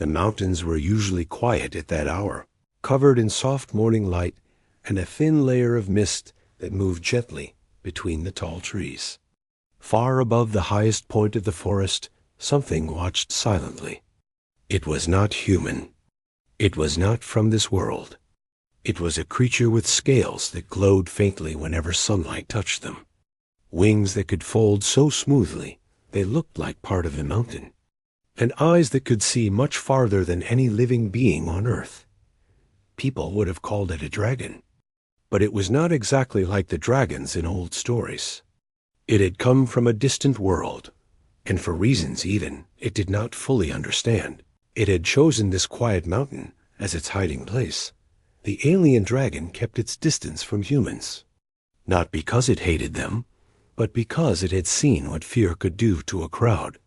The mountains were usually quiet at that hour, covered in soft morning light and a thin layer of mist that moved gently between the tall trees. Far above the highest point of the forest, something watched silently. It was not human. It was not from this world. It was a creature with scales that glowed faintly whenever sunlight touched them, wings that could fold so smoothly they looked like part of the mountain, and eyes that could see much farther than any living being on earth. People would have called it a dragon, but it was not exactly like the dragons in old stories. It had come from a distant world, and for reasons even it did not fully understand, it had chosen this quiet mountain as its hiding place. The alien dragon kept its distance from humans, not because it hated them, but because it had seen what fear could do to a crowd.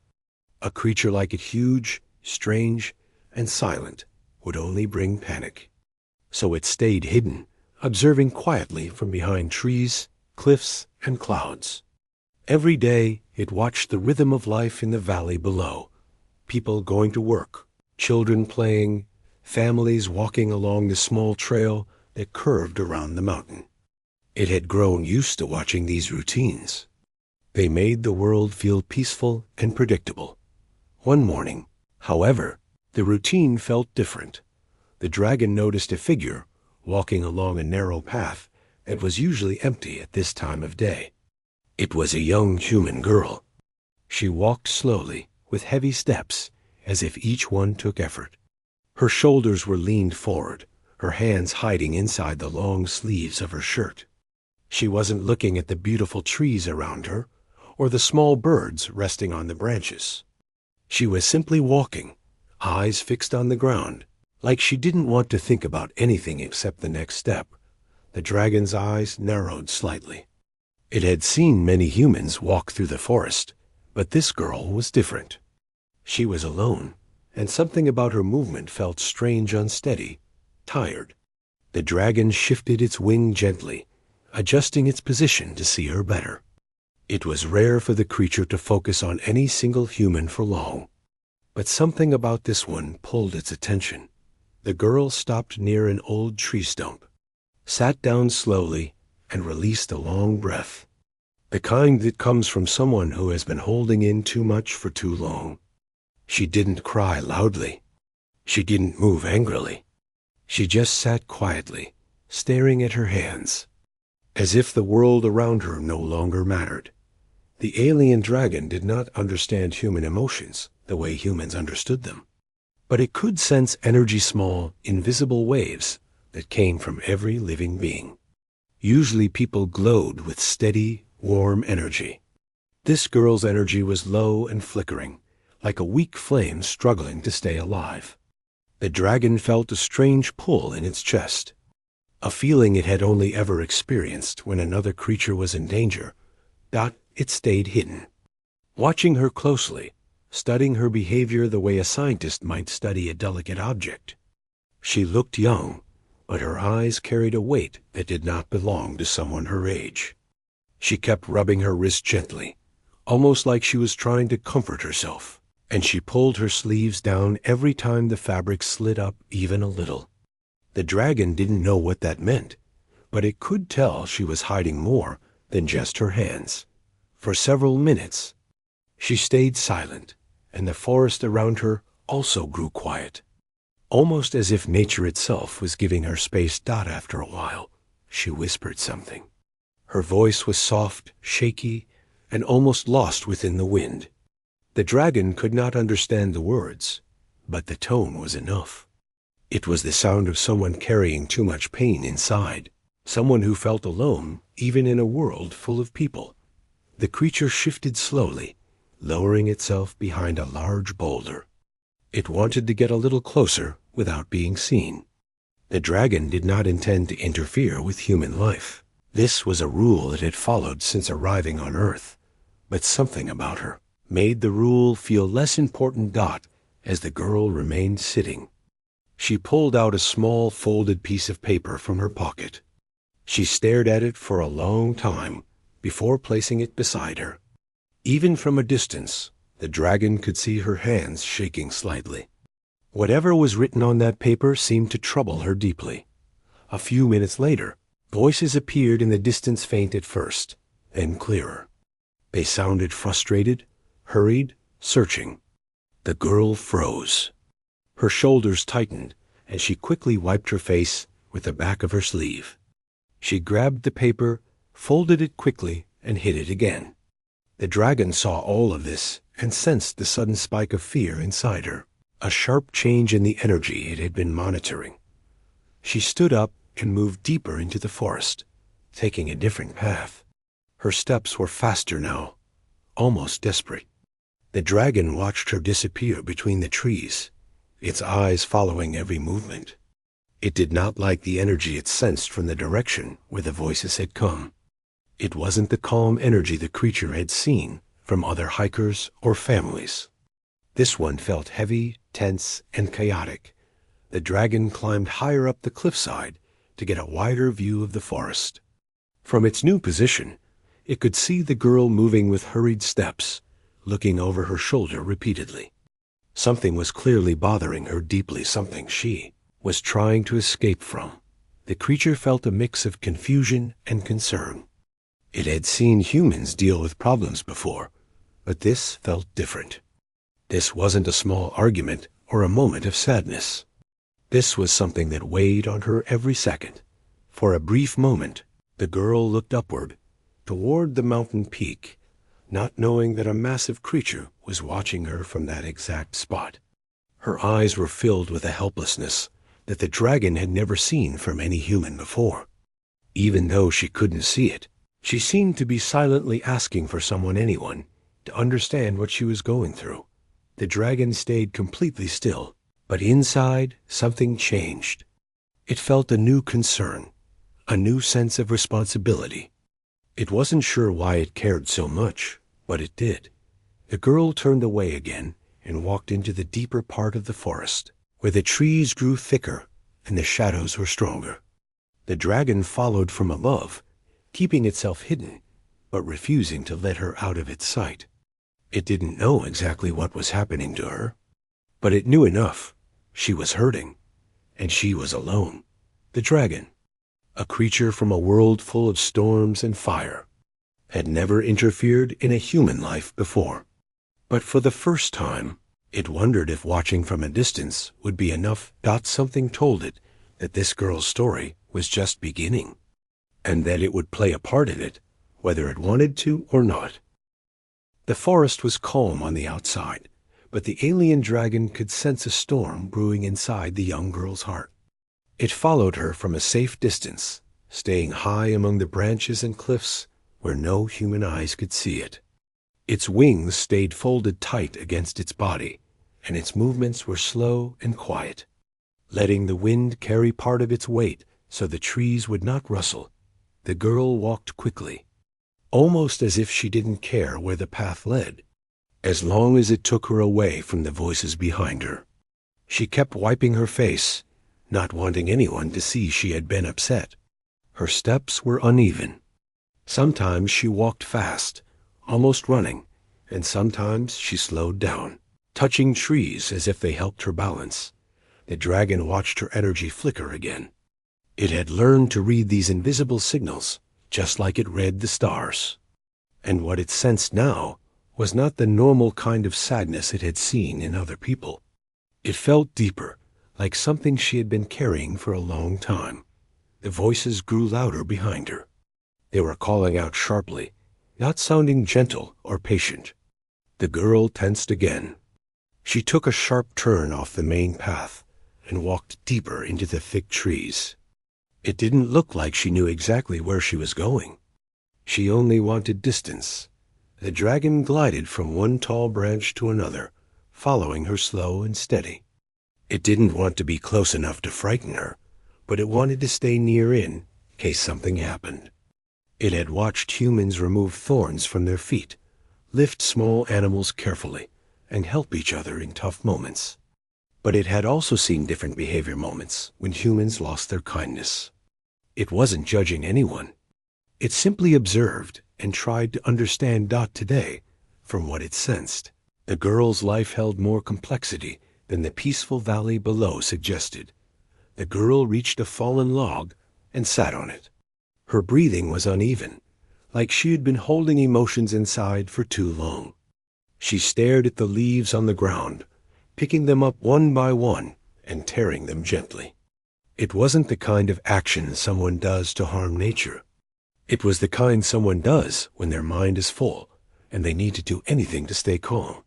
A creature like it, huge, strange, and silent, would only bring panic. So it stayed hidden, observing quietly from behind trees, cliffs, and clouds. Every day it watched the rhythm of life in the valley below, people going to work, children playing, families walking along the small trail that curved around the mountain. It had grown used to watching these routines. They made the world feel peaceful and predictable. One morning, however, the routine felt different. The dragon noticed a figure walking along a narrow path that was usually empty at this time of day. It was a young human girl. She walked slowly, with heavy steps, as if each one took effort. Her shoulders were leaned forward, her hands hiding inside the long sleeves of her shirt. She wasn't looking at the beautiful trees around her, or the small birds resting on the branches. She was simply walking, eyes fixed on the ground, like she didn't want to think about anything except the next step. The dragon's eyes narrowed slightly. It had seen many humans walk through the forest, but this girl was different. She was alone, and something about her movement felt strange, unsteady, tired. The dragon shifted its wing gently, adjusting its position to see her better. It was rare for the creature to focus on any single human for long, but something about this one pulled its attention. The girl stopped near an old tree stump, sat down slowly, and released a long breath, the kind that comes from someone who has been holding in too much for too long. She didn't cry loudly. She didn't move angrily. She just sat quietly, staring at her hands, as if the world around her no longer mattered. The alien dragon did not understand human emotions the way humans understood them, but it could sense energy, small, invisible waves that came from every living being. Usually people glowed with steady, warm energy. This girl's energy was low and flickering, like a weak flame struggling to stay alive. The dragon felt a strange pull in its chest, a feeling it had only ever experienced when another creature was in danger, but it stayed hidden. Watching her closely, studying her behavior the way a scientist might study a delicate object. She looked young, but her eyes carried a weight that did not belong to someone her age. She kept rubbing her wrist gently, almost like she was trying to comfort herself, and she pulled her sleeves down every time the fabric slid up even a little. The dragon didn't know what that meant, but it could tell she was hiding more than just her hands. For several minutes, she stayed silent, and the forest around her also grew quiet, almost as if nature itself was giving her space. After a while, she whispered something. Her voice was soft, shaky, and almost lost within the wind. The dragon could not understand the words, but the tone was enough. It was the sound of someone carrying too much pain inside, someone who felt alone even in a world full of people. The creature shifted slowly, lowering itself behind a large boulder. It wanted to get a little closer without being seen. The dragon did not intend to interfere with human life. This was a rule it had followed since arriving on Earth, but something about her made the rule feel less important. As the girl remained sitting, she pulled out a small folded piece of paper from her pocket. She stared at it for a long time before placing it beside her. Even from a distance, the dragon could see her hands shaking slightly. Whatever was written on that paper seemed to trouble her deeply. A few minutes later, voices appeared in the distance, faint at first, then clearer. They sounded frustrated, hurried, searching. The girl froze. Her shoulders tightened, and she quickly wiped her face with the back of her sleeve. She grabbed the paper, folded it quickly, and hid it again. The dragon saw all of this and sensed the sudden spike of fear inside her, a sharp change in the energy it had been monitoring. She stood up and moved deeper into the forest, taking a different path. Her steps were faster now, almost desperate. The dragon watched her disappear between the trees, its eyes following every movement. It did not like the energy it sensed from the direction where the voices had come. It wasn't the calm energy the creature had seen from other hikers or families. This one felt heavy, tense, and chaotic. The dragon climbed higher up the cliffside to get a wider view of the forest. From its new position, it could see the girl moving with hurried steps, looking over her shoulder repeatedly. Something was clearly bothering her deeply, something she was trying to escape from. The creature felt a mix of confusion and concern. It had seen humans deal with problems before, but this felt different. This wasn't a small argument or a moment of sadness. This was something that weighed on her every second. For a brief moment, the girl looked upward, toward the mountain peak, not knowing that a massive creature was watching her from that exact spot. Her eyes were filled with a helplessness that the dragon had never seen from any human before. Even though she couldn't see it, she seemed to be silently asking for anyone, to understand what she was going through. The dragon stayed completely still, but inside something changed. It felt a new concern, a new sense of responsibility. It wasn't sure why it cared so much, but it did. The girl turned away again and walked into the deeper part of the forest, where the trees grew thicker and the shadows were stronger. The dragon followed from above, keeping itself hidden, but refusing to let her out of its sight. It didn't know exactly what was happening to her, but it knew enough. She was hurting, and she was alone. The dragon, a creature from a world full of storms and fire, had never interfered in a human life before. But for the first time, it wondered if watching from a distance would be enough. Something told it that this girl's story was just beginning, and that it would play a part in it, whether it wanted to or not. The forest was calm on the outside, but the alien dragon could sense a storm brewing inside the young girl's heart. It followed her from a safe distance, staying high among the branches and cliffs where no human eyes could see it. Its wings stayed folded tight against its body, and its movements were slow and quiet, letting the wind carry part of its weight so the trees would not rustle. The girl walked quickly, almost as if she didn't care where the path led, as long as it took her away from the voices behind her. She kept wiping her face, not wanting anyone to see she had been upset. Her steps were uneven. Sometimes she walked fast, almost running, and sometimes she slowed down, touching trees as if they helped her balance. The dragon watched her energy flicker again. It had learned to read these invisible signals, just like it read the stars. And what it sensed now was not the normal kind of sadness it had seen in other people. It felt deeper, like something she had been carrying for a long time. The voices grew louder behind her. They were calling out sharply, not sounding gentle or patient. The girl tensed again. She took a sharp turn off the main path and walked deeper into the thick trees. It didn't look like she knew exactly where she was going. She only wanted distance. The dragon glided from one tall branch to another, following her slow and steady. It didn't want to be close enough to frighten her, but it wanted to stay near in case something happened. It had watched humans remove thorns from their feet, lift small animals carefully, and help each other in tough moments. But it had also seen different behavior moments when humans lost their kindness. It wasn't judging anyone. It simply observed and tried to understand today from what it sensed. The girl's life held more complexity than the peaceful valley below suggested. The girl reached a fallen log and sat on it. Her breathing was uneven, like she had been holding emotions inside for too long. She stared at the leaves on the ground, picking them up one by one and tearing them gently. It wasn't the kind of action someone does to harm nature. It was the kind someone does when their mind is full and they need to do anything to stay calm.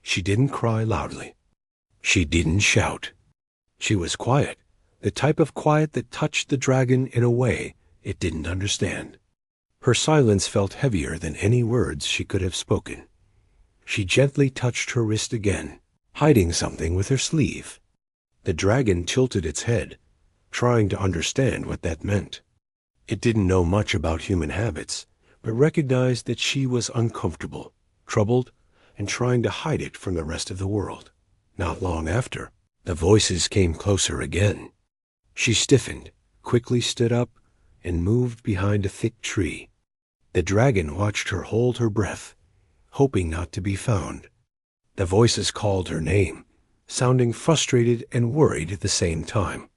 She didn't cry loudly. She didn't shout. She was quiet, the type of quiet that touched the dragon in a way it didn't understand. Her silence felt heavier than any words she could have spoken. She gently touched her wrist again, hiding something with her sleeve. The dragon tilted its head, trying to understand what that meant. It didn't know much about human habits, but recognized that she was uncomfortable, troubled, and trying to hide it from the rest of the world. Not long after, the voices came closer again. She stiffened, quickly stood up, and moved behind a thick tree. The dragon watched her hold her breath, hoping not to be found. The voices called her name, sounding frustrated and worried at the same time.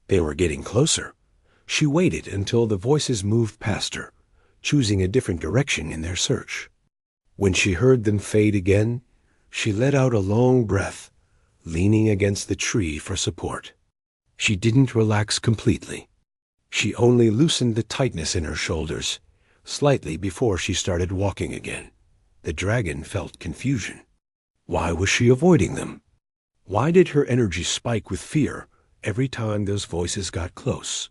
They were getting closer. She waited until the voices moved past her, choosing a different direction in their search. When she heard them fade again, she let out a long breath, leaning against the tree for support. She didn't relax completely. She only loosened the tightness in her shoulders, slightly before she started walking again. The dragon felt confusion. Why was she avoiding them? Why did her energy spike with fear every time those voices got close?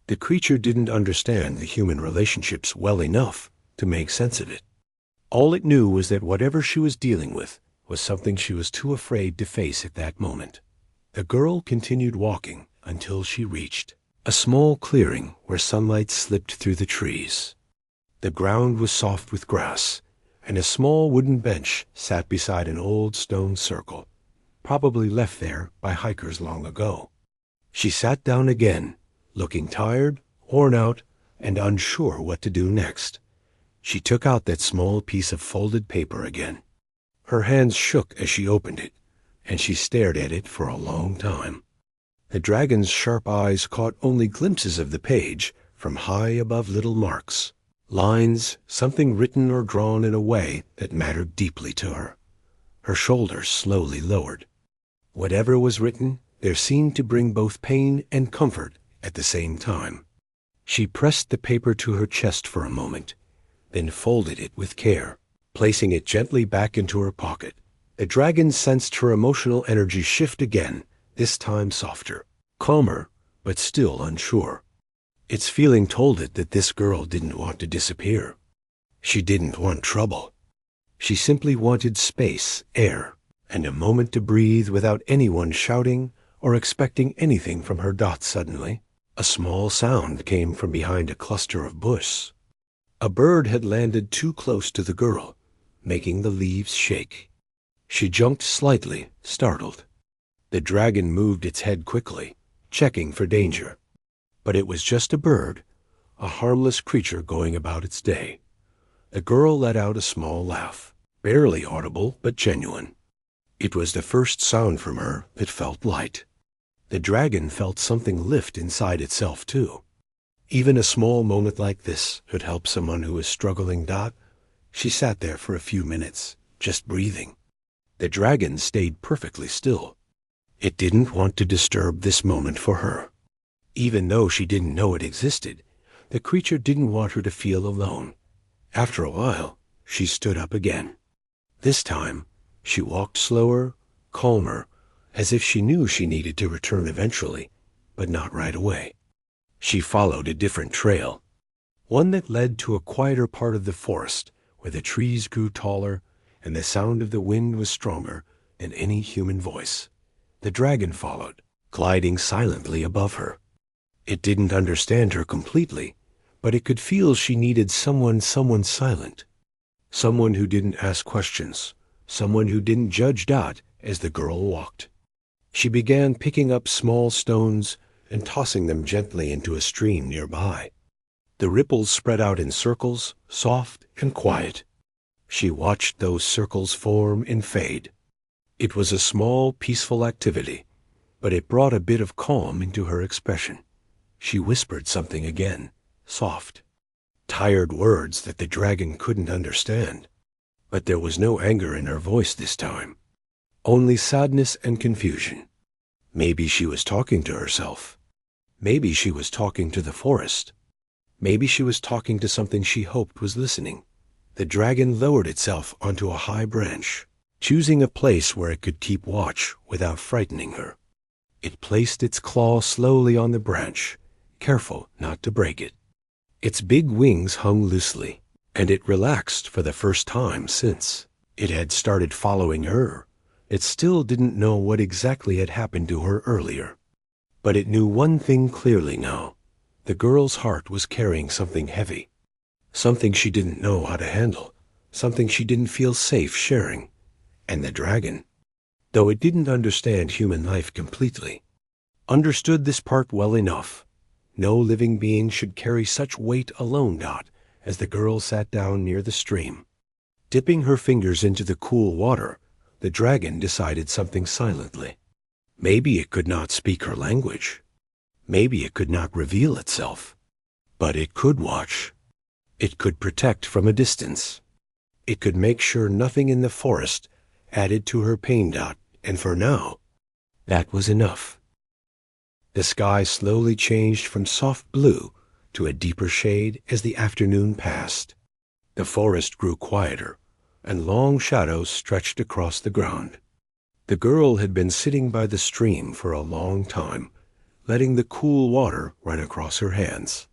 The creature didn't understand the human relationships well enough to make sense of it. All it knew was that whatever she was dealing with was something she was too afraid to face at that moment. The girl continued walking until she reached a small clearing where sunlight slipped through the trees. The ground was soft with grass, and a small wooden bench sat beside an old stone circle, probably left there by hikers long ago. She sat down again, looking tired, worn out, and unsure what to do next. She took out that small piece of folded paper again. Her hands shook as she opened it, and she stared at it for a long time. The dragon's sharp eyes caught only glimpses of the page from high above little marks, lines, something written or drawn in a way that mattered deeply to her. Her shoulders slowly lowered. Whatever was written, there seemed to bring both pain and comfort at the same time. She pressed the paper to her chest for a moment, then folded it with care, placing it gently back into her pocket. The dragon sensed her emotional energy shift again, this time softer, calmer, but still unsure. Its feeling told it that this girl didn't want to disappear. She didn't want trouble. She simply wanted space, air, and a moment to breathe without anyone shouting or expecting anything from her. Suddenly, a small sound came from behind a cluster of bush. A bird had landed too close to the girl, making the leaves shake. She jumped slightly, startled. The dragon moved its head quickly, checking for danger. But it was just a bird, a harmless creature going about its day. The girl let out a small laugh, barely audible but genuine. It was the first sound from her that felt light. The dragon felt something lift inside itself, too. Even a small moment like this could help someone who is struggling. She sat there for a few minutes, just breathing. The dragon stayed perfectly still. It didn't want to disturb this moment for her. Even though she didn't know it existed, the creature didn't want her to feel alone. After a while, she stood up again. This time, she walked slower, calmer, as if she knew she needed to return eventually, but not right away. She followed a different trail, one that led to a quieter part of the forest where the trees grew taller and the sound of the wind was stronger than any human voice. The dragon followed, gliding silently above her. It didn't understand her completely, but it could feel she needed someone silent, someone who didn't ask questions, someone who didn't judge as the girl walked. She began picking up small stones and tossing them gently into a stream nearby. The ripples spread out in circles, soft and quiet. She watched those circles form and fade. It was a small, peaceful activity, but it brought a bit of calm into her expression. She whispered something again, soft, tired words that the dragon couldn't understand. But there was no anger in her voice this time, only sadness and confusion. Maybe she was talking to herself. Maybe she was talking to the forest. Maybe she was talking to something she hoped was listening. The dragon lowered itself onto a high branch, choosing a place where it could keep watch without frightening her. It placed its claw slowly on the branch, careful not to break it. Its big wings hung loosely, and it relaxed for the first time since it had started following her. It still didn't know what exactly had happened to her earlier, but it knew one thing clearly now. The girl's heart was carrying something heavy, something she didn't know how to handle, something she didn't feel safe sharing. And the dragon, though it didn't understand human life completely, understood this part well enough. No living being should carry such weight alone. As the girl sat down near the stream, dipping her fingers into the cool water, the dragon decided something silently. Maybe it could not speak her language. Maybe it could not reveal itself. But it could watch. It could protect from a distance. It could make sure nothing in the forest added to her pain. And for now, that was enough. The sky slowly changed from soft blue to a deeper shade as the afternoon passed. The forest grew quieter, and long shadows stretched across the ground. The girl had been sitting by the stream for a long time, letting the cool water run across her hands.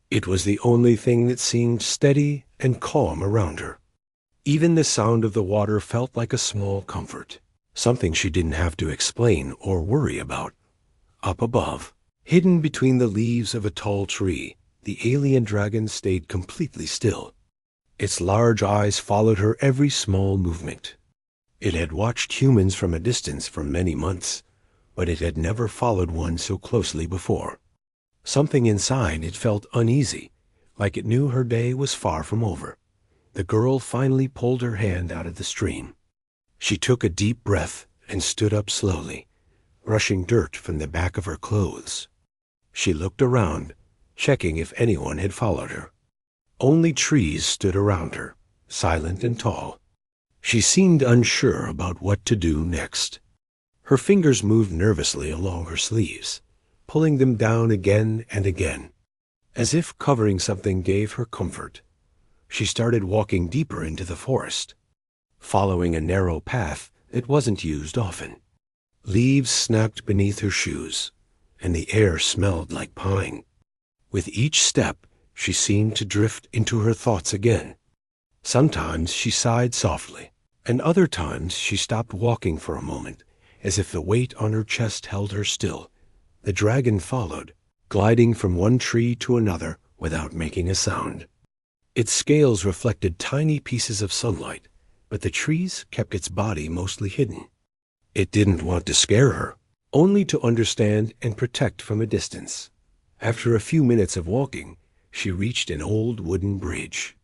It was the only thing that seemed steady and calm around her. Even the sound of the water felt like a small comfort, something she didn't have to explain or worry about. Up above, hidden between the leaves of a tall tree, the alien dragon stayed completely still. Its large eyes followed her every small movement. It had watched humans from a distance for many months, but it had never followed one so closely before. Something inside it felt uneasy, like it knew her day was far from over. The girl finally pulled her hand out of the stream. She took a deep breath and stood up slowly, brushing dirt from the back of her clothes. She looked around, checking if anyone had followed her. Only trees stood around her, silent and tall. She seemed unsure about what to do next. Her fingers moved nervously along her sleeves, pulling them down again and again, as if covering something gave her comfort. She started walking deeper into the forest, following a narrow path that wasn't used often. Leaves snapped beneath her shoes, and the air smelled like pine. With each step, she seemed to drift into her thoughts again. Sometimes she sighed softly, and other times she stopped walking for a moment, as if the weight on her chest held her still. The dragon followed, gliding from one tree to another without making a sound. Its scales reflected tiny pieces of sunlight, but the trees kept its body mostly hidden. It didn't want to scare her, only to understand and protect from a distance. After a few minutes of walking, she reached an old wooden bridge.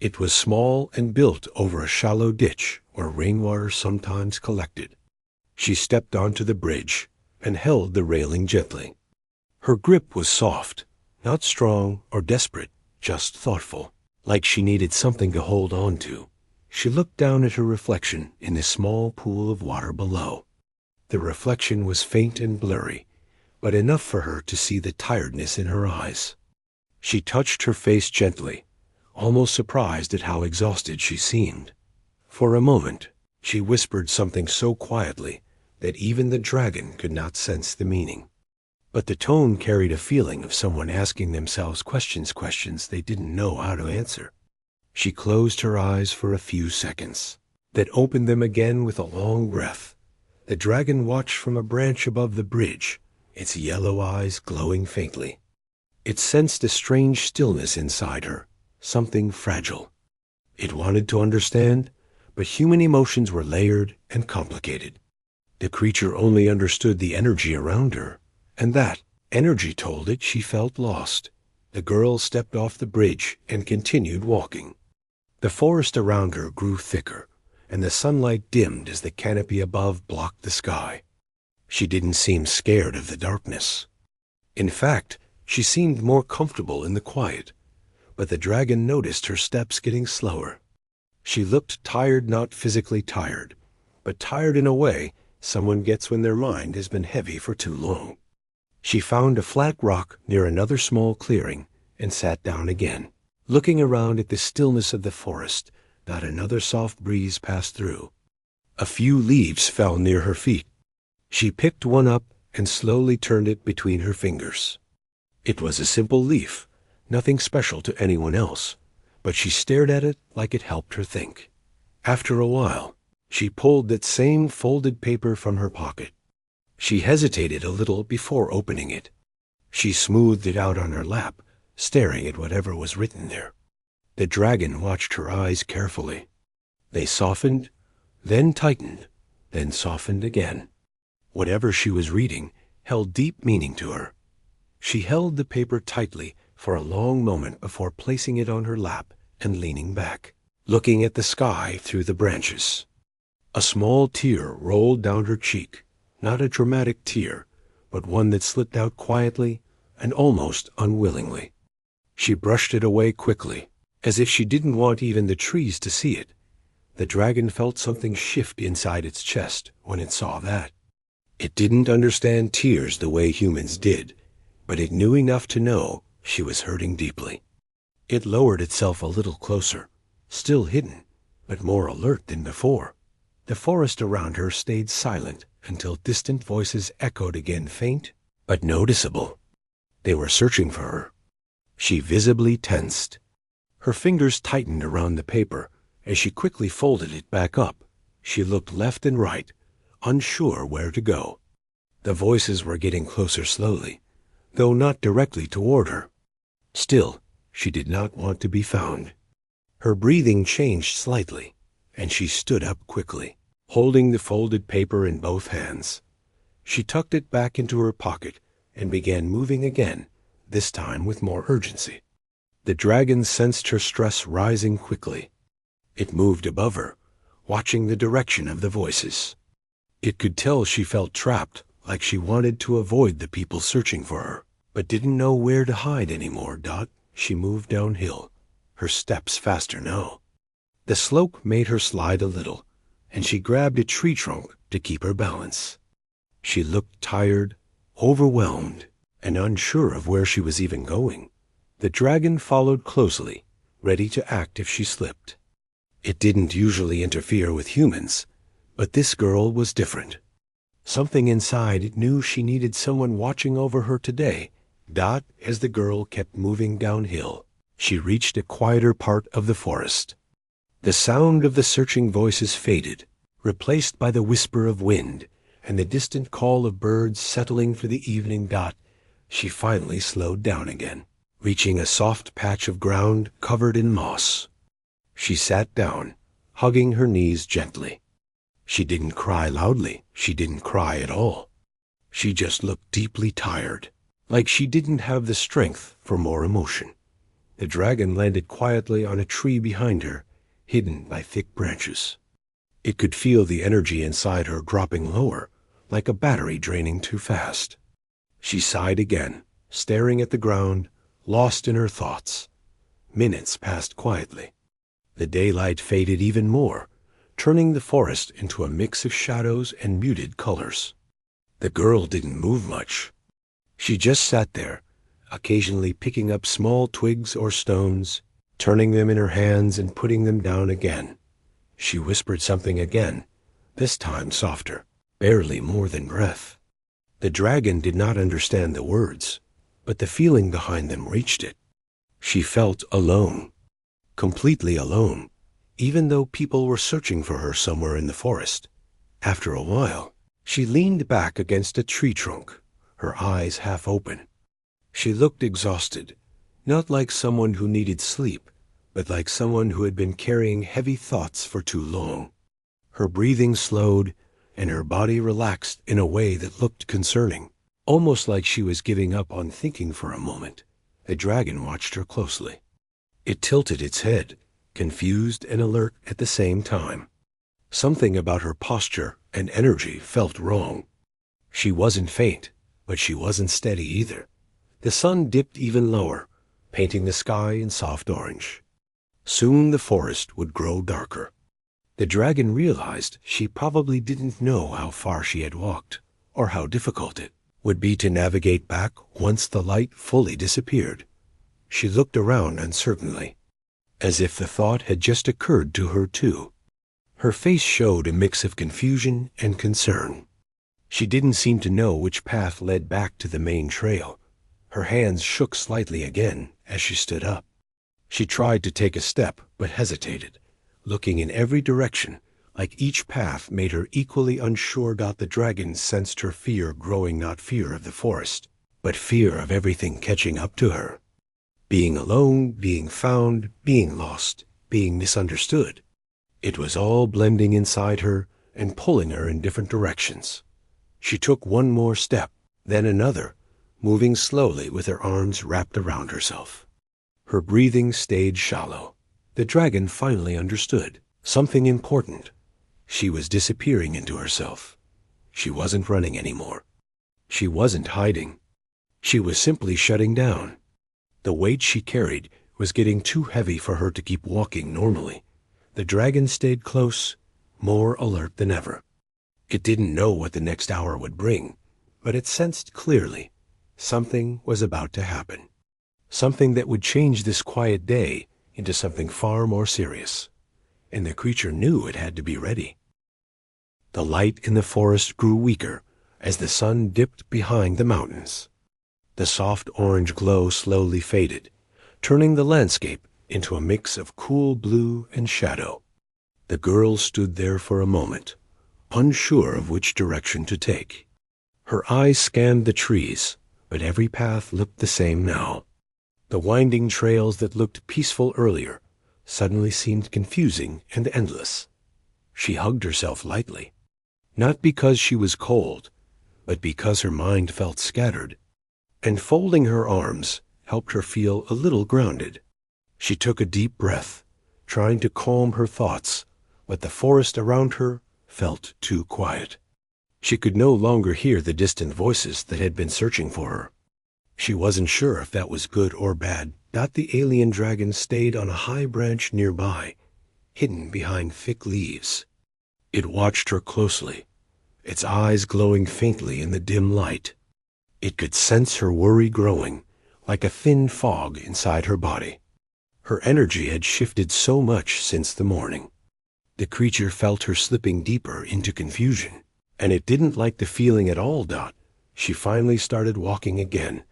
It was small and built over a shallow ditch where rainwater sometimes collected. She stepped onto the bridge and held the railing gently. Her grip was soft, not strong or desperate, just thoughtful, like she needed something to hold on to. She looked down at her reflection in the small pool of water below. The reflection was faint and blurry, but enough for her to see the tiredness in her eyes. She touched her face gently, almost surprised at how exhausted she seemed. For a moment, she whispered something so quietly that even the dragon could not sense the meaning. But the tone carried a feeling of someone asking themselves questions they didn't know how to answer. She closed her eyes for a few seconds, then opened them again with a long breath. The dragon watched from a branch above the bridge, its yellow eyes glowing faintly. It sensed a strange stillness inside her, something fragile. It wanted to understand, but human emotions were layered and complicated. The creature only understood the energy around her, and that energy told it she felt lost. The girl stepped off the bridge and continued walking. The forest around her grew thicker, and the sunlight dimmed as the canopy above blocked the sky. She didn't seem scared of the darkness. In fact, she seemed more comfortable in the quiet, but the dragon noticed her steps getting slower. She looked tired, not physically tired, but tired in a way someone gets when their mind has been heavy for too long. She found a flat rock near another small clearing and sat down again. Looking around at the stillness of the forest, not another soft breeze passed through. A few leaves fell near her feet. She picked one up and slowly turned it between her fingers. It was a simple leaf, nothing special to anyone else, but she stared at it like it helped her think. After a while, she pulled that same folded paper from her pocket. She hesitated a little before opening it. She smoothed it out on her lap, staring at whatever was written there. The dragon watched her eyes carefully. They softened, then tightened, then softened again. Whatever she was reading held deep meaning to her. She held the paper tightly for a long moment before placing it on her lap and leaning back, looking at the sky through the branches. A small tear rolled down her cheek, not a dramatic tear, but one that slipped out quietly and almost unwillingly. She brushed it away quickly, as if she didn't want even the trees to see it. The dragon felt something shift inside its chest when it saw that. It didn't understand tears the way humans did, but it knew enough to know she was hurting deeply. It lowered itself a little closer, still hidden, but more alert than before. The forest around her stayed silent until distant voices echoed again, faint but noticeable. They were searching for her. She visibly tensed. Her fingers tightened around the paper. As she quickly folded it back up, she looked left and right, unsure where to go. The voices were getting closer slowly, though not directly toward her. Still, she did not want to be found. Her breathing changed slightly, and she stood up quickly, holding the folded paper in both hands. She tucked it back into her pocket and began moving again, this time with more urgency. The dragon sensed her stress rising quickly. It moved above her, watching the direction of the voices. It could tell she felt trapped, like she wanted to avoid the people searching for her, but didn't know where to hide anymore. She moved downhill, her steps faster now. The slope made her slide a little, and she grabbed a tree trunk to keep her balance. She looked tired, overwhelmed, and unsure of where she was even going. The dragon followed closely, ready to act if she slipped. It didn't usually interfere with humans, but this girl was different. Something inside it knew she needed someone watching over her today. As the girl kept moving downhill, she reached a quieter part of the forest. The sound of the searching voices faded, replaced by the whisper of wind and the distant call of birds settling for the evening. She finally slowed down again, reaching a soft patch of ground covered in moss. She sat down, hugging her knees gently. She didn't cry loudly. She didn't cry at all. She just looked deeply tired, like she didn't have the strength for more emotion. The dragon landed quietly on a tree behind her, hidden by thick branches. It could feel the energy inside her dropping lower, like a battery draining too fast. She sighed again, staring at the ground, lost in her thoughts. Minutes passed quietly. The daylight faded even more, turning the forest into a mix of shadows and muted colors. The girl didn't move much. She just sat there, occasionally picking up small twigs or stones, turning them in her hands and putting them down again. She whispered something again, this time softer, barely more than breath. The dragon did not understand the words, but the feeling behind them reached it. She felt alone, completely alone, even though people were searching for her somewhere in the forest. After a while, she leaned back against a tree trunk, her eyes half open. She looked exhausted, not like someone who needed sleep, but like someone who had been carrying heavy thoughts for too long. Her breathing slowed, and her body relaxed in a way that looked concerning, almost like she was giving up on thinking for a moment. The dragon watched her closely. It tilted its head, confused and alert at the same time. Something about her posture and energy felt wrong. She wasn't faint, but she wasn't steady either. The sun dipped even lower, painting the sky in soft orange. Soon the forest would grow darker. The dragon realized she probably didn't know how far she had walked, or how difficult it would be to navigate back once the light fully disappeared. She looked around uncertainly, as if the thought had just occurred to her too. Her face showed a mix of confusion and concern. She didn't seem to know which path led back to the main trail. Her hands shook slightly again as she stood up. She tried to take a step, but hesitated, looking in every direction, like each path made her equally unsure. The dragon sensed her fear growing, not fear of the forest, but fear of everything catching up to her. Being alone, being found, being lost, being misunderstood. It was all blending inside her and pulling her in different directions. She took one more step, then another, moving slowly with her arms wrapped around herself. Her breathing stayed shallow. The dragon finally understood something important. She was disappearing into herself. She wasn't running anymore. She wasn't hiding. She was simply shutting down. The weight she carried was getting too heavy for her to keep walking normally. The dragon stayed close, more alert than ever. It didn't know what the next hour would bring, but it sensed clearly something was about to happen. Something that would change this quiet day into something far more serious. And the creature knew it had to be ready. The light in the forest grew weaker as the sun dipped behind the mountains. The soft orange glow slowly faded, turning the landscape into a mix of cool blue and shadow. The girl stood there for a moment, unsure of which direction to take. Her eyes scanned the trees, but every path looked the same now. The winding trails that looked peaceful earlier suddenly seemed confusing and endless. She hugged herself lightly, not because she was cold, but because her mind felt scattered, and folding her arms helped her feel a little grounded. She took a deep breath, trying to calm her thoughts, but the forest around her felt too quiet. She could no longer hear the distant voices that had been searching for her. She wasn't sure if that was good or bad. The alien dragon stayed on a high branch nearby, hidden behind thick leaves. It watched her closely, its eyes glowing faintly in the dim light. It could sense her worry growing, like a thin fog inside her body. Her energy had shifted so much since the morning. The creature felt her slipping deeper into confusion, and it didn't like the feeling at all. She finally started walking again,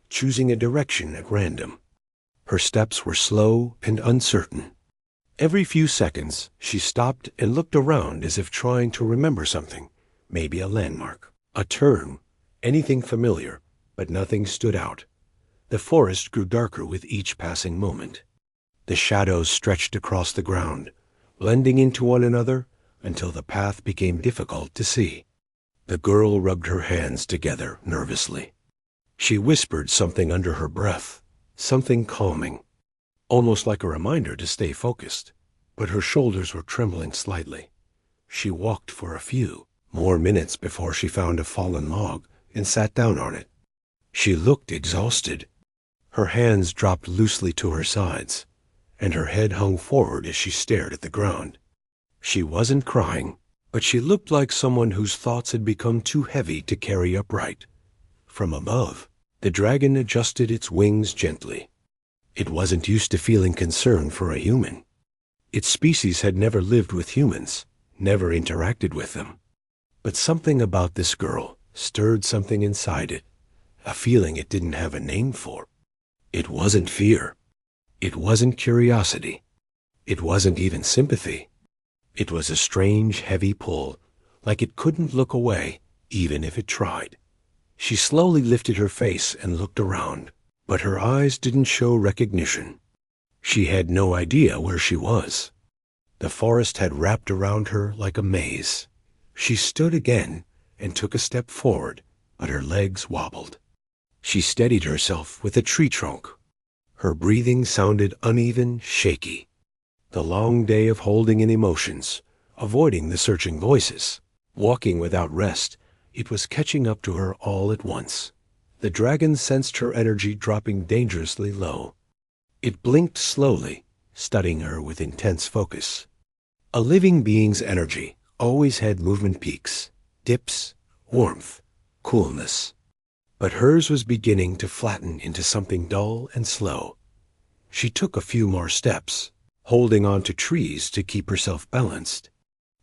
choosing a direction at random. Her steps were slow and uncertain. Every few seconds, she stopped and looked around as if trying to remember something, maybe a landmark, a turn, anything familiar, but nothing stood out. The forest grew darker with each passing moment. The shadows stretched across the ground, blending into one another until the path became difficult to see. The girl rubbed her hands together nervously. She whispered something under her breath, something calming, almost like a reminder to stay focused, but her shoulders were trembling slightly. She walked for a few more minutes before she found a fallen log and sat down on it. She looked exhausted. Her hands dropped loosely to her sides, and her head hung forward as she stared at the ground. She wasn't crying, but she looked like someone whose thoughts had become too heavy to carry upright. From above, the dragon adjusted its wings gently. It wasn't used to feeling concern for a human. Its species had never lived with humans, never interacted with them. But something about this girl stirred something inside it, a feeling it didn't have a name for. It wasn't fear. It wasn't curiosity. It wasn't even sympathy. It was a strange, heavy pull, like it couldn't look away, even if it tried. She slowly lifted her face and looked around, but her eyes didn't show recognition. She had no idea where she was. The forest had wrapped around her like a maze. She stood again and took a step forward, but her legs wobbled. She steadied herself with a tree trunk. Her breathing sounded uneven, shaky. The long day of holding in emotions, avoiding the searching voices. Walking without rest, it was catching up to her all at once. The dragon sensed her energy dropping dangerously low. It blinked slowly, studying her with intense focus. A living being's energy always had movement peaks, dips, warmth, coolness. But hers was beginning to flatten into something dull and slow. She took a few more steps, holding on to trees to keep herself balanced.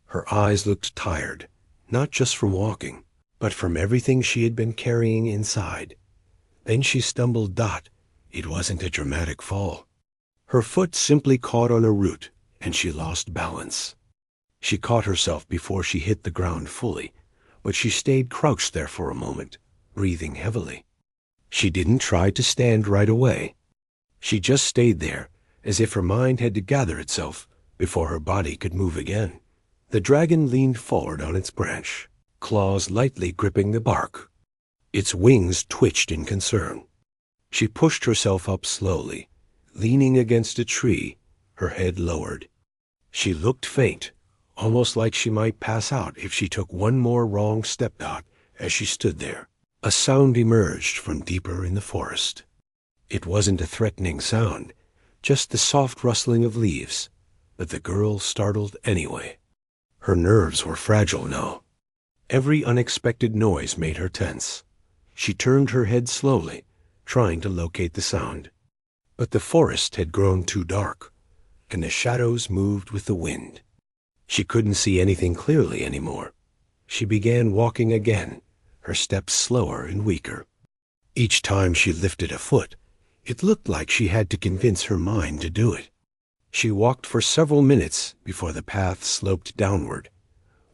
Her eyes looked tired, not just from walking, but from everything she had been carrying inside. Then she stumbled. It wasn't a dramatic fall. Her foot simply caught on a root, and she lost balance. She caught herself before she hit the ground fully, but she stayed crouched there for a moment, breathing heavily. She didn't try to stand right away. She just stayed there, as if her mind had to gather itself before her body could move again. The dragon leaned forward on its branch, claws lightly gripping the bark. Its wings twitched in concern. She pushed herself up slowly, leaning against a tree, her head lowered. She looked faint, almost like she might pass out if she took one more wrong step. As she stood there, a sound emerged from deeper in the forest. It wasn't a threatening sound, just the soft rustling of leaves, but the girl startled anyway. Her nerves were fragile now. Every unexpected noise made her tense. She turned her head slowly, trying to locate the sound. But the forest had grown too dark, and the shadows moved with the wind. She couldn't see anything clearly anymore. She began walking again, her steps slower and weaker. Each time she lifted a foot, it looked like she had to convince her mind to do it. She walked for several minutes before the path sloped downward.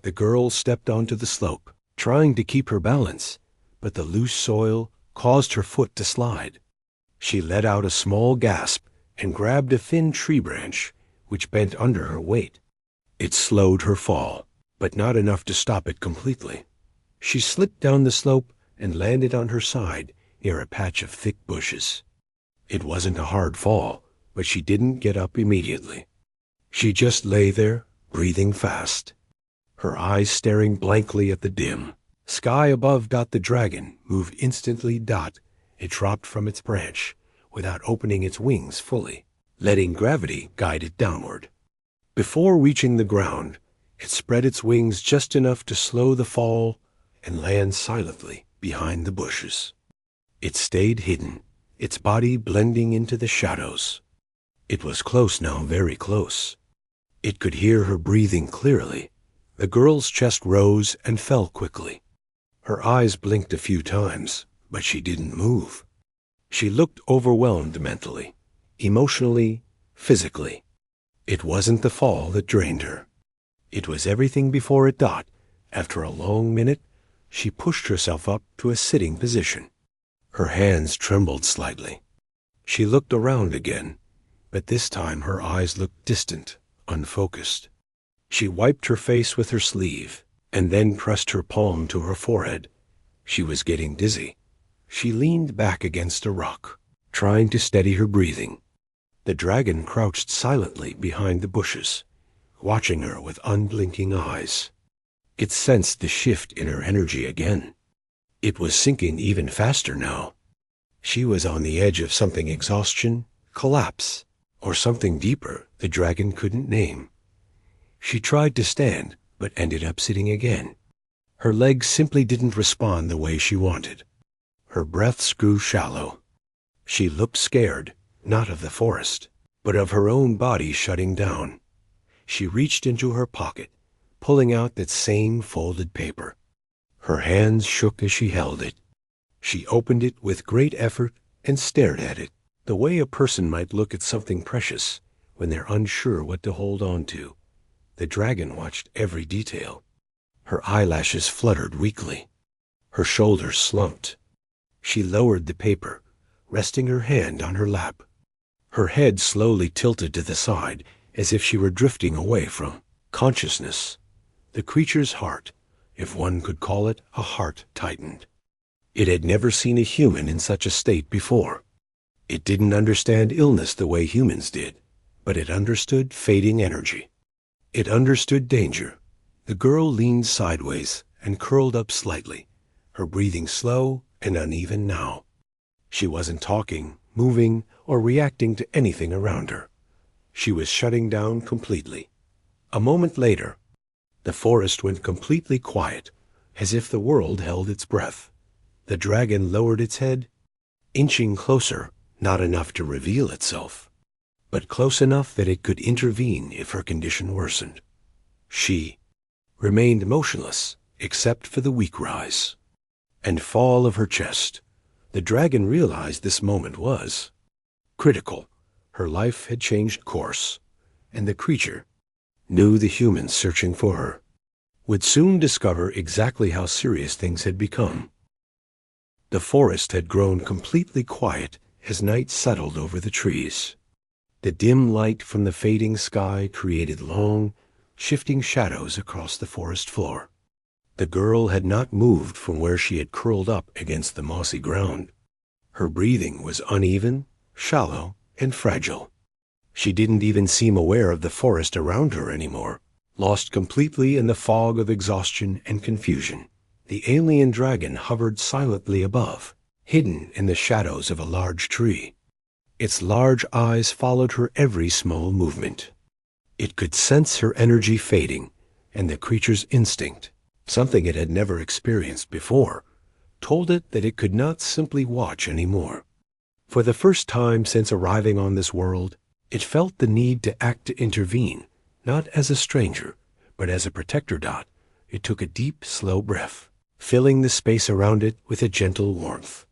The girl stepped onto the slope, trying to keep her balance, but the loose soil caused her foot to slide. She let out a small gasp and grabbed a thin tree branch, which bent under her weight. It slowed her fall, but not enough to stop it completely. She slipped down the slope and landed on her side near a patch of thick bushes. It wasn't a hard fall, but she didn't get up immediately. She just lay there, breathing fast, her eyes staring blankly at the dim sky above. The dragon moved instantly. It dropped from its branch without opening its wings fully, letting gravity guide it downward. Before reaching the ground, it spread its wings just enough to slow the fall and land silently behind the bushes. It stayed hidden, its body blending into the shadows. It was close now, very close. It could hear her breathing clearly. The girl's chest rose and fell quickly. Her eyes blinked a few times, but she didn't move. She looked overwhelmed mentally, emotionally, physically. It wasn't the fall that drained her. It was everything before it. After a long minute, she pushed herself up to a sitting position. Her hands trembled slightly. She looked around again, but this time her eyes looked distant, unfocused. She wiped her face with her sleeve, and then pressed her palm to her forehead. She was getting dizzy. She leaned back against a rock, trying to steady her breathing. The dragon crouched silently behind the bushes, watching her with unblinking eyes. It sensed the shift in her energy again. It was sinking even faster now. She was on the edge of something: exhaustion, collapse, or something deeper the dragon couldn't name. She tried to stand, but ended up sitting again. Her legs simply didn't respond the way she wanted. Her breaths grew shallow. She looked scared, not of the forest, but of her own body shutting down. She reached into her pocket, pulling out that same folded paper. Her hands shook as she held it. She opened it with great effort and stared at it, the way a person might look at something precious when they're unsure what to hold on to. The dragon watched every detail. Her eyelashes fluttered weakly. Her shoulders slumped. She lowered the paper, resting her hand on her lap. Her head slowly tilted to the side, as if she were drifting away from consciousness. The creature's heart, if one could call it a heart, tightened. It had never seen a human in such a state before. It didn't understand illness the way humans did, but it understood fading energy. It understood danger. The girl leaned sideways and curled up slightly, her breathing slow and uneven now. She wasn't talking, moving, or reacting to anything around her. She was shutting down completely. A moment later, the forest went completely quiet, as if the world held its breath. The dragon lowered its head, inching closer, not enough to reveal itself, but close enough that it could intervene if her condition worsened. She remained motionless, except for the weak rise and fall of her chest. The dragon realized this moment was critical. Her life had changed course, and the creature knew the humans searching for her would soon discover exactly how serious things had become. The forest had grown completely quiet as night settled over the trees. The dim light from the fading sky created long, shifting shadows across the forest floor. The girl had not moved from where she had curled up against the mossy ground. Her breathing was uneven, shallow, and fragile. She didn't even seem aware of the forest around her anymore, lost completely in the fog of exhaustion and confusion. The alien dragon hovered silently above, hidden in the shadows of a large tree. Its large eyes followed her every small movement. It could sense her energy fading, and the creature's instinct, something it had never experienced before, told it that it could not simply watch anymore. For the first time since arriving on this world, it felt the need to act to intervene, not as a stranger, but as a protector. It took a deep, slow breath, filling the space around it with a gentle warmth.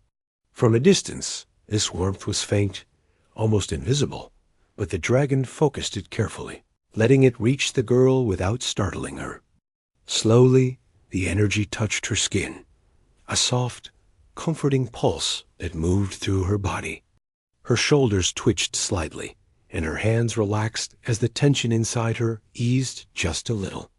From a distance, this warmth was faint, almost invisible, but the dragon focused it carefully, letting it reach the girl without startling her. Slowly, the energy touched her skin, a soft, comforting pulse that moved through her body. Her shoulders twitched slightly, and her hands relaxed as the tension inside her eased just a little.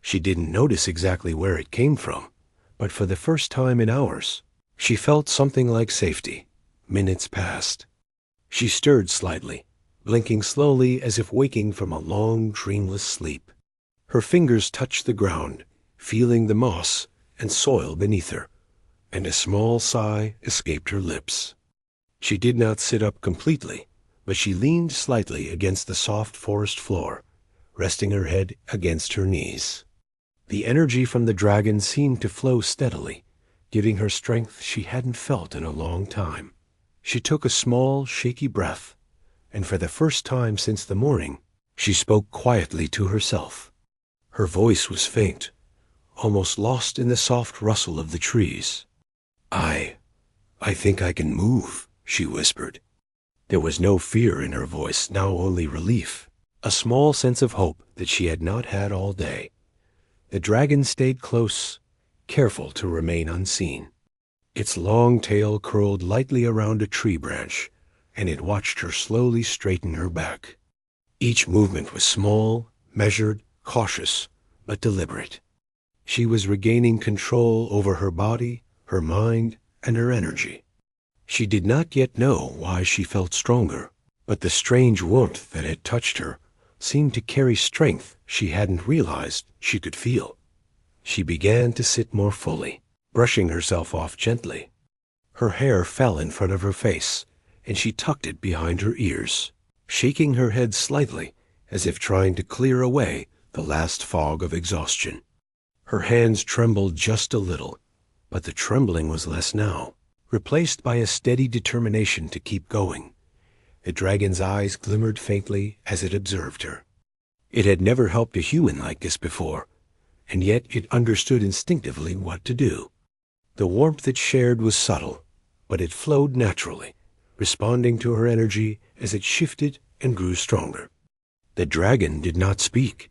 She didn't notice exactly where it came from, but for the first time in hours, she felt something like safety. Minutes passed. She stirred slightly, blinking slowly as if waking from a long, dreamless sleep. Her fingers touched the ground, feeling the moss and soil beneath her, and a small sigh escaped her lips. She did not sit up completely, but she leaned slightly against the soft forest floor, resting her head against her knees. The energy from the dragon seemed to flow steadily, giving her strength she hadn't felt in a long time. She took a small, shaky breath, and for the first time since the morning, she spoke quietly to herself. Her voice was faint, almost lost in the soft rustle of the trees. I think I can move," she whispered. There was no fear in her voice, now only relief, a small sense of hope that she had not had all day. The dragon stayed close, careful to remain unseen. Its long tail curled lightly around a tree branch, and it watched her slowly straighten her back. Each movement was small, measured, cautious, but deliberate. She was regaining control over her body, her mind, and her energy. She did not yet know why she felt stronger, but the strange warmth that had touched her seemed to carry strength she hadn't realized she could feel. She began to sit more fully, brushing herself off gently. Her hair fell in front of her face, and she tucked it behind her ears, shaking her head slightly as if trying to clear away the last fog of exhaustion. Her hands trembled just a little, but the trembling was less now, replaced by a steady determination to keep going. The dragon's eyes glimmered faintly as it observed her. It had never helped a human like this before, and yet it understood instinctively what to do. The warmth it shared was subtle, but it flowed naturally, responding to her energy as it shifted and grew stronger. The dragon did not speak.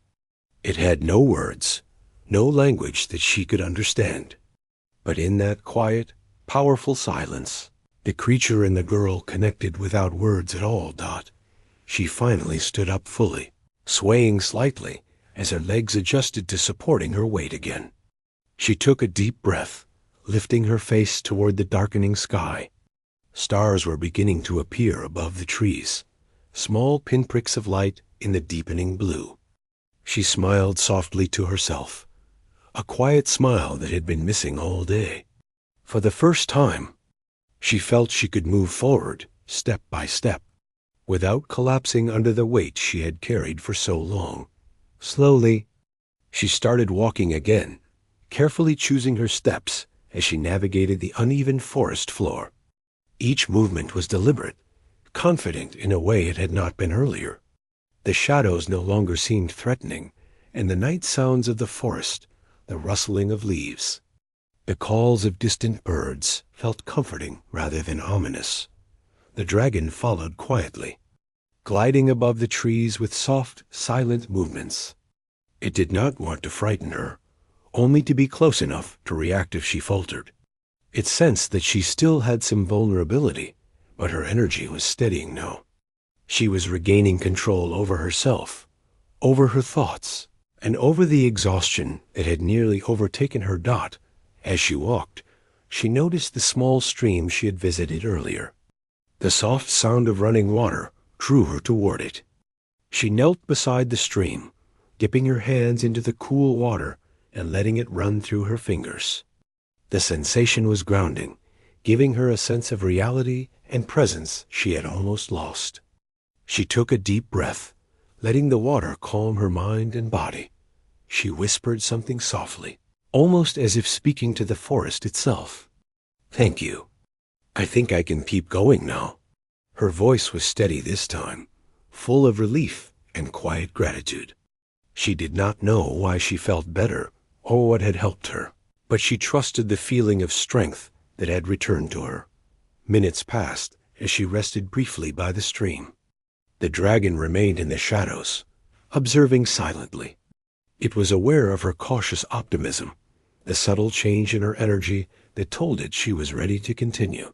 It had no words, no language that she could understand. But in that quiet, powerful silence, the creature and the girl connected without words at all. She finally stood up fully, swaying slightly as her legs adjusted to supporting her weight again. She took a deep breath, lifting her face toward the darkening sky. Stars were beginning to appear above the trees, small pinpricks of light in the deepening blue. She smiled softly to herself, a quiet smile that had been missing all day. For the first time, she felt she could move forward, step by step, without collapsing under the weight she had carried for so long. Slowly, she started walking again, carefully choosing her steps as she navigated the uneven forest floor. Each movement was deliberate, confident in a way it had not been earlier. The shadows no longer seemed threatening, and the night sounds of the forest, the rustling of leaves, the calls of distant birds, felt comforting rather than ominous. The dragon followed quietly, gliding above the trees with soft, silent movements. It did not want to frighten her, only to be close enough to react if she faltered. It sensed that she still had some vulnerability, but her energy was steadying now. She was regaining control over herself, over her thoughts, and over the exhaustion that had nearly overtaken her. As she walked, she noticed the small stream she had visited earlier. The soft sound of running water drew her toward it. She knelt beside the stream, dipping her hands into the cool water and letting it run through her fingers. The sensation was grounding, giving her a sense of reality and presence she had almost lost. She took a deep breath, letting the water calm her mind and body. She whispered something softly, almost as if speaking to the forest itself. "Thank you. I think I can keep going now." Her voice was steady this time, full of relief and quiet gratitude. She did not know why she felt better or what had helped her, but she trusted the feeling of strength that had returned to her. Minutes passed as she rested briefly by the stream. The dragon remained in the shadows, observing silently. It was aware of her cautious optimism, the subtle change in her energy that told it she was ready to continue.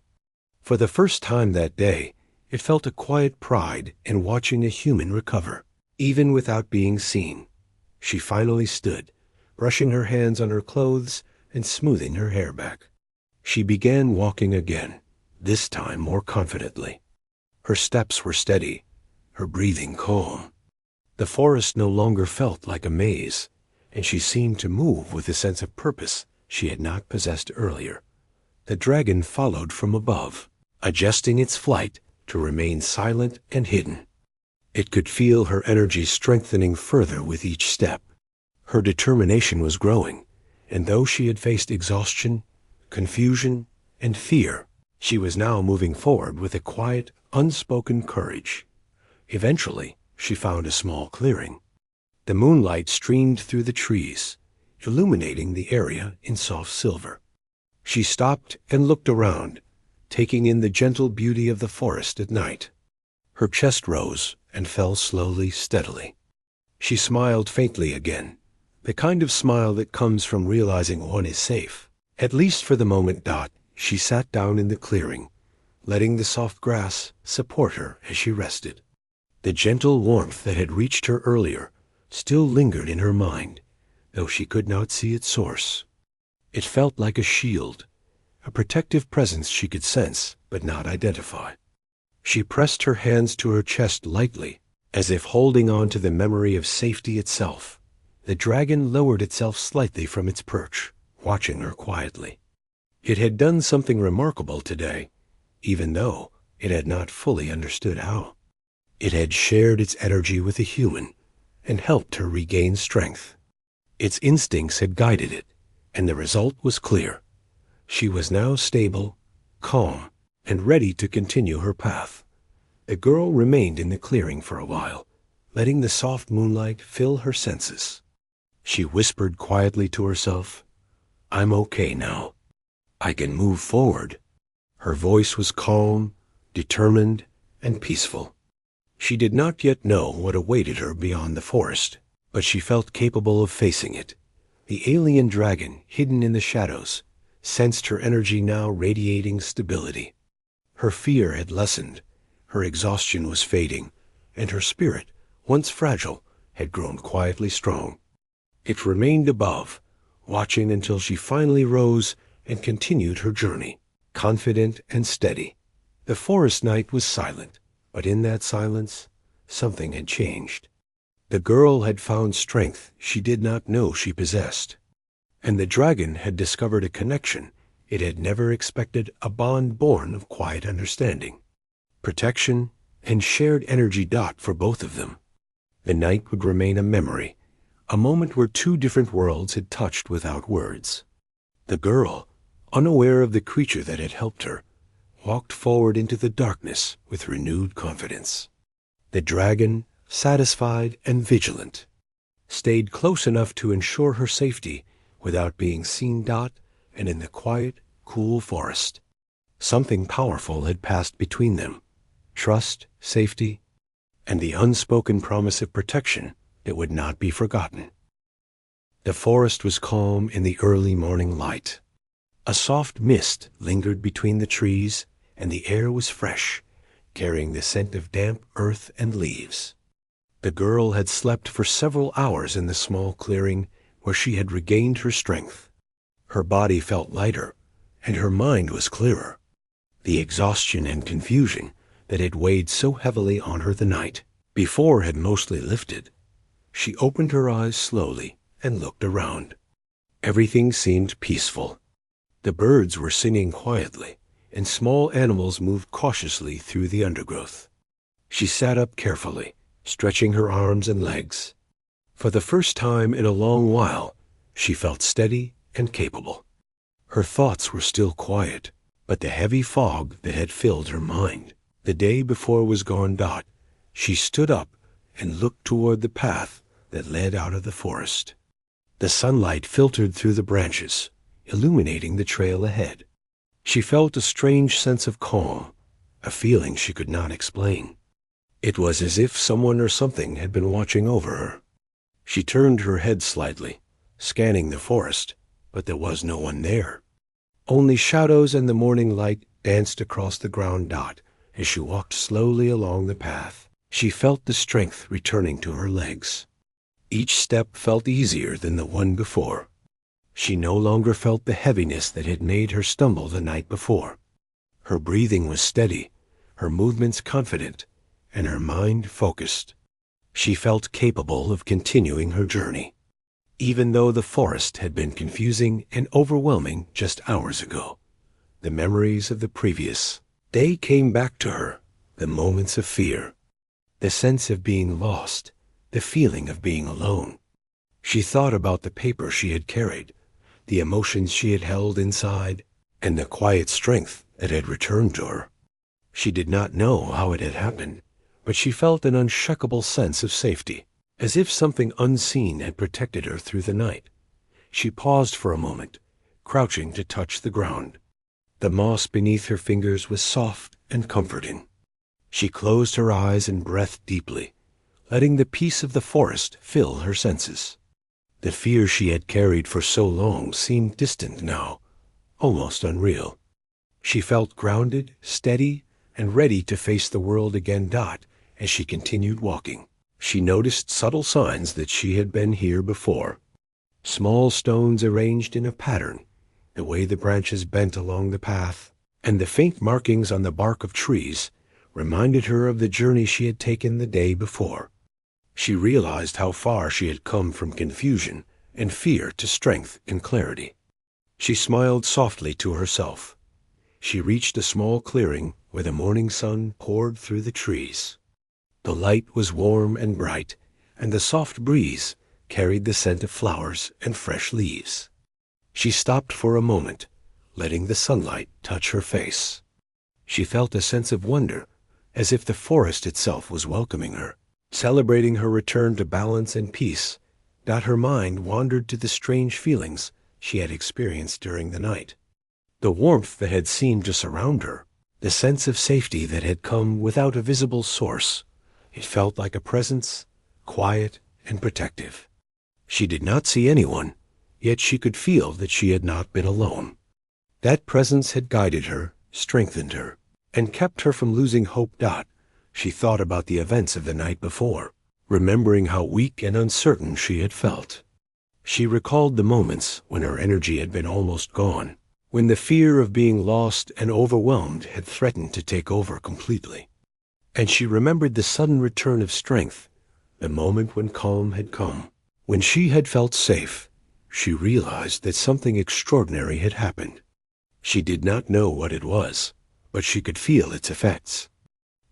For the first time that day, it felt a quiet pride in watching a human recover, even without being seen. She finally stood, brushing her hands on her clothes and smoothing her hair back. She began walking again, this time more confidently. Her steps were steady, her breathing calm. The forest no longer felt like a maze, and she seemed to move with a sense of purpose she had not possessed earlier. The dragon followed from above, adjusting its flight to remain silent and hidden. It could feel her energy strengthening further with each step. Her determination was growing, and though she had faced exhaustion, confusion, and fear, she was now moving forward with a quiet, unspoken courage. Eventually, she found a small clearing. The moonlight streamed through the trees, illuminating the area in soft silver. She stopped and looked around, taking in the gentle beauty of the forest at night. Her chest rose and fell slowly, steadily. She smiled faintly again, the kind of smile that comes from realizing one is safe. At least for the moment. She sat down in the clearing, letting the soft grass support her as she rested. The gentle warmth that had reached her earlier still lingered in her mind, though she could not see its source. It felt like a shield, a protective presence she could sense but not identify. She pressed her hands to her chest lightly, as if holding on to the memory of safety itself. The dragon lowered itself slightly from its perch, watching her quietly. It had done something remarkable today, even though it had not fully understood how. It had shared its energy with a human and helped her regain strength. Its instincts had guided it, and the result was clear. She was now stable, calm, and ready to continue her path. The girl remained in the clearing for a while, letting the soft moonlight fill her senses. She whispered quietly to herself, "I'm okay now. I can move forward." Her voice was calm, determined, and peaceful. She did not yet know what awaited her beyond the forest, but she felt capable of facing it. The alien dragon, hidden in the shadows, sensed her energy now radiating stability. Her fear had lessened, her exhaustion was fading, and her spirit, once fragile, had grown quietly strong. It remained above, watching until she finally rose and continued her journey, confident and steady. The forest night was silent, but in that silence, something had changed. The girl had found strength she did not know she possessed, and the dragon had discovered a connection it had never expected, a bond born of quiet understanding, protection, and shared energy. For both of them, the night would remain a memory, a moment where two different worlds had touched without words. The girl, unaware of the creature that had helped her, walked forward into the darkness with renewed confidence. The dragon, satisfied and vigilant, stayed close enough to ensure her safety without being seen. And in the quiet, cool forest, something powerful had passed between them: trust, safety, and the unspoken promise of protection that would not be forgotten. The forest was calm in the early morning light. A soft mist lingered between the trees, and the air was fresh, carrying the scent of damp earth and leaves. The girl had slept for several hours in the small clearing where she had regained her strength. Her body felt lighter, and her mind was clearer. The exhaustion and confusion that had weighed so heavily on her the night before had mostly lifted. She opened her eyes slowly and looked around. Everything seemed peaceful. The birds were singing quietly, and small animals moved cautiously through the undergrowth. She sat up carefully, stretching her arms and legs. For the first time in a long while, she felt steady and capable. Her thoughts were still quiet, but the heavy fog that had filled her mind the day before was gone. She stood up and looked toward the path that led out of the forest. The sunlight filtered through the branches, illuminating the trail ahead. She felt a strange sense of calm, a feeling she could not explain. It was as if someone or something had been watching over her. She turned her head slightly, scanning the forest, but there was no one there. Only shadows and the morning light danced across the ground. As she walked slowly along the path, she felt the strength returning to her legs. Each step felt easier than the one before. She no longer felt the heaviness that had made her stumble the night before. Her breathing was steady, her movements confident, and her mind focused. She felt capable of continuing her journey, even though the forest had been confusing and overwhelming just hours ago. The memories of the previous day came back to her, the moments of fear, the sense of being lost, the feeling of being alone. She thought about the paper she had carried, the emotions she had held inside, and the quiet strength that had returned to her. She did not know how it had happened, but she felt an unshakable sense of safety, as if something unseen had protected her through the night. She paused for a moment, crouching to touch the ground. The moss beneath her fingers was soft and comforting. She closed her eyes and breathed deeply, letting the peace of the forest fill her senses. The fear she had carried for so long seemed distant now, almost unreal. She felt grounded, steady, and ready to face the world again. As she continued walking, she noticed subtle signs that she had been here before. Small stones arranged in a pattern, the way the branches bent along the path, and the faint markings on the bark of trees reminded her of the journey she had taken the day before. She realized how far she had come from confusion and fear to strength and clarity. She smiled softly to herself. She reached a small clearing where the morning sun poured through the trees. The light was warm and bright, and the soft breeze carried the scent of flowers and fresh leaves. She stopped for a moment, letting the sunlight touch her face. She felt a sense of wonder, as if the forest itself was welcoming her, celebrating her return to balance and peace. Her mind wandered to the strange feelings she had experienced during the night. The warmth that had seemed to surround her, the sense of safety that had come without a visible source. It felt like a presence, quiet and protective. She did not see anyone, yet she could feel that she had not been alone. That presence had guided her, strengthened her, and kept her from losing hope. She thought about the events of the night before, remembering how weak and uncertain she had felt. She recalled the moments when her energy had been almost gone, when the fear of being lost and overwhelmed had threatened to take over completely. And she remembered the sudden return of strength, the moment when calm had come. When she had felt safe, she realized that something extraordinary had happened. She did not know what it was, but she could feel its effects.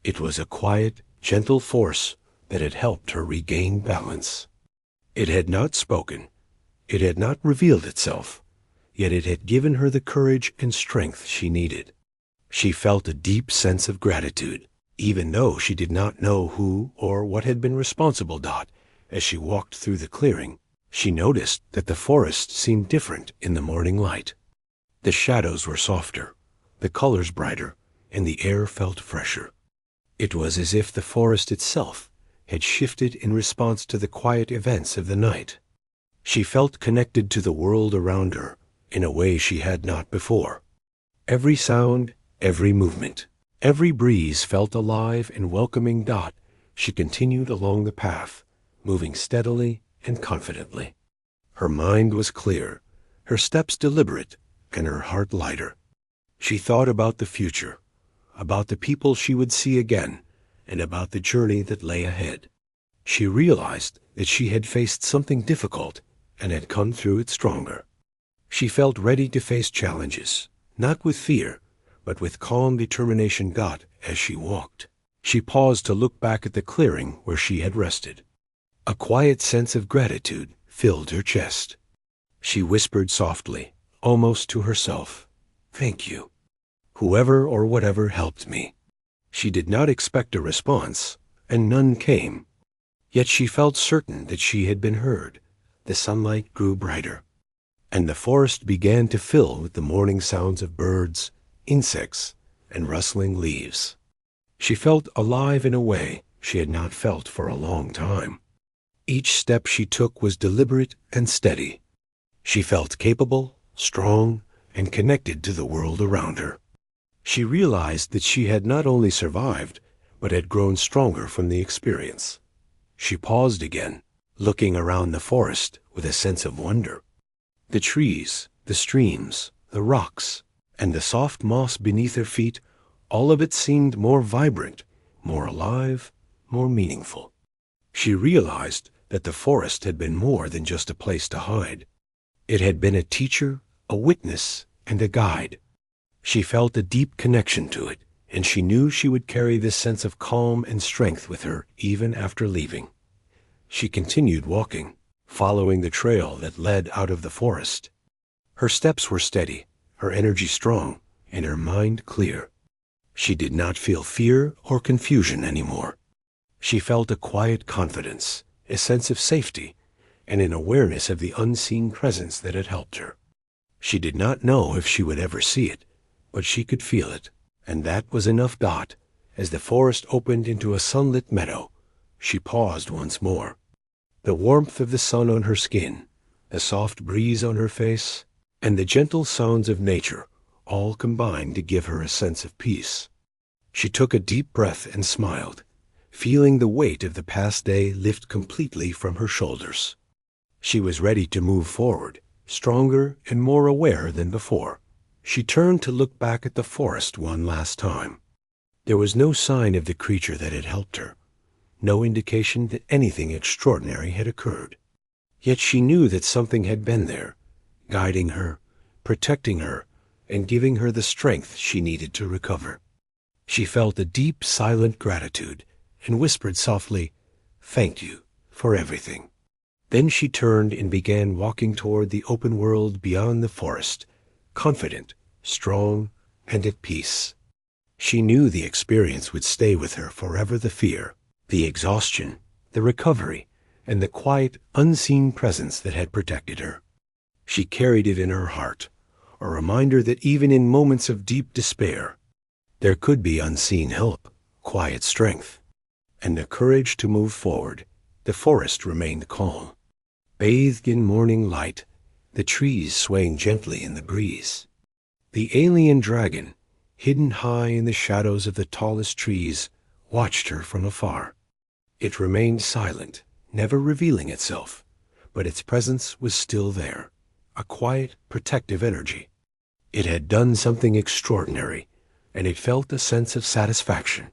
It was a quiet, gentle force that had helped her regain balance. It had not spoken, it had not revealed itself, yet it had given her the courage and strength she needed. She felt a deep sense of gratitude, even though she did not know who or what had been responsible. As she walked through the clearing, she noticed that the forest seemed different in the morning light. The shadows were softer, the colors brighter, and the air felt fresher. It was as if the forest itself had shifted in response to the quiet events of the night. She felt connected to the world around her in a way she had not before. Every sound, every movement, every breeze felt alive and welcoming. She continued along the path, moving steadily and confidently. Her mind was clear, her steps deliberate, and her heart lighter. She thought about the future, about the people she would see again, and about the journey that lay ahead. She realized that she had faced something difficult and had come through it stronger. She felt ready to face challenges, not with fear, but with calm determination. As she walked, she paused to look back at the clearing where she had rested. A quiet sense of gratitude filled her chest. She whispered softly, almost to herself, "Thank you. Whoever or whatever helped me." She did not expect a response, and none came. Yet she felt certain that she had been heard. The sunlight grew brighter, and the forest began to fill with the morning sounds of birds, insects, and rustling leaves. She felt alive in a way she had not felt for a long time. Each step she took was deliberate and steady. She felt capable, strong, and connected to the world around her. She realized that she had not only survived, but had grown stronger from the experience. She paused again, looking around the forest with a sense of wonder. The trees, the streams, the rocks, and the soft moss beneath her feet, all of it seemed more vibrant, more alive, more meaningful. She realized that the forest had been more than just a place to hide. It had been a teacher, a witness, and a guide. She felt a deep connection to it, and she knew she would carry this sense of calm and strength with her even after leaving. She continued walking, following the trail that led out of the forest. Her steps were steady, her energy strong, and her mind clear. She did not feel fear or confusion anymore. She felt a quiet confidence, a sense of safety, and an awareness of the unseen presence that had helped her. She did not know if she would ever see it, but she could feel it, and that was enough. As the forest opened into a sunlit meadow, she paused once more. The warmth of the sun on her skin, the soft breeze on her face, and the gentle sounds of nature all combined to give her a sense of peace. She took a deep breath and smiled, feeling the weight of the past day lift completely from her shoulders. She was ready to move forward, stronger and more aware than before. She turned to look back at the forest one last time. There was no sign of the creature that had helped her, no indication that anything extraordinary had occurred. Yet she knew that something had been there, guiding her, protecting her, and giving her the strength she needed to recover. She felt a deep, silent gratitude and whispered softly, "Thank you for everything." Then she turned and began walking toward the open world beyond the forest, confident, strong, and at peace. She knew the experience would stay with her forever: the fear, the exhaustion, the recovery, and the quiet, unseen presence that had protected her. She carried it in her heart, a reminder that even in moments of deep despair, there could be unseen help, quiet strength, and the courage to move forward. The forest remained calm, bathed in morning light, the trees swaying gently in the breeze. The alien dragon, hidden high in the shadows of the tallest trees, watched her from afar. It remained silent, never revealing itself, but its presence was still there, a quiet, protective energy. It had done something extraordinary, and it felt a sense of satisfaction,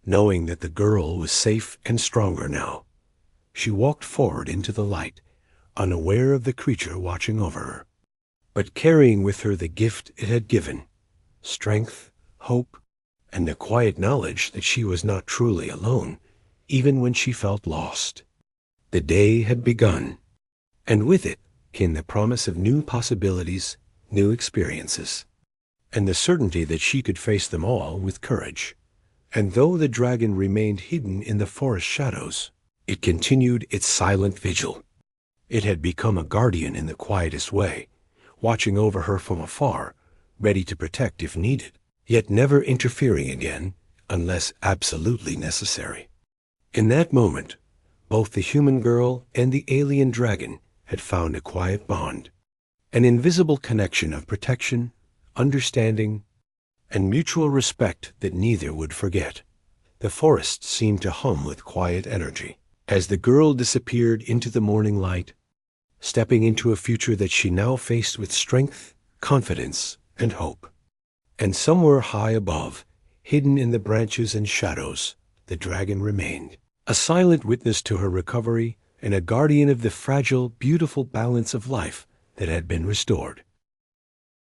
knowing that the girl was safe and stronger now. she walked forward into the light, unaware of the creature watching over her, but carrying with her the gift it had given: strength, hope, and the quiet knowledge that she was not truly alone, even when she felt lost. The day had begun, and with it came the promise of new possibilities, new experiences, and the certainty that she could face them all with courage. And though the dragon remained hidden in the forest shadows, it continued its silent vigil. It had become a guardian in the quietest way, watching over her from afar, ready to protect if needed, yet never interfering again unless absolutely necessary. In that moment, both the human girl and the alien dragon had found a quiet bond, an invisible connection of protection, understanding, and mutual respect that neither would forget. The forest seemed to hum with quiet energy as the girl disappeared into the morning light, stepping into a future that she now faced with strength, confidence, and hope. And somewhere high above, hidden in the branches and shadows, the dragon remained, a silent witness to her recovery and a guardian of the fragile, beautiful balance of life that had been restored.